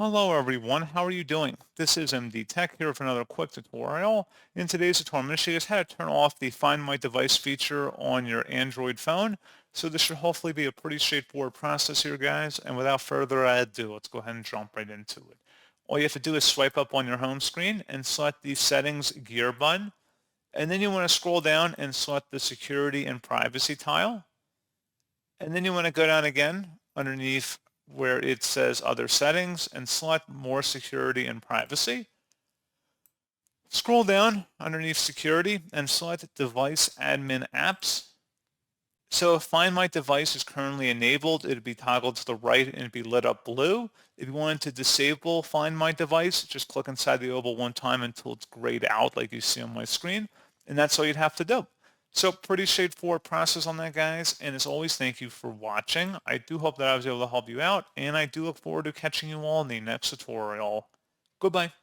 Hello everyone, how are you doing? This is MD Tech here with another quick tutorial. In today's tutorial, I'm going to show you guys how to turn off the Find My Device feature on your Android phone. So this should hopefully be a pretty straightforward process here, guys. And without further ado, let's go ahead and jump right into it. All you have to do is swipe up on your home screen and select the Settings gear button. And then you want to scroll down and select the Security and Privacy tile. And then you want to go down again underneath where it says Other Settings and select More Security and Privacy. Scroll down underneath Security and select Device Admin Apps. So if Find My Device is currently enabled, it'd be toggled to the right and it'd be lit up blue. If you wanted to disable Find My Device, just click inside the oval one time until it's grayed out like you see on my screen. And that's all you'd have to do. So pretty straightforward process on that, guys. And as always, thank you for watching. I do hope that I was able to help you out, and I do look forward to catching you all in the next tutorial. Goodbye.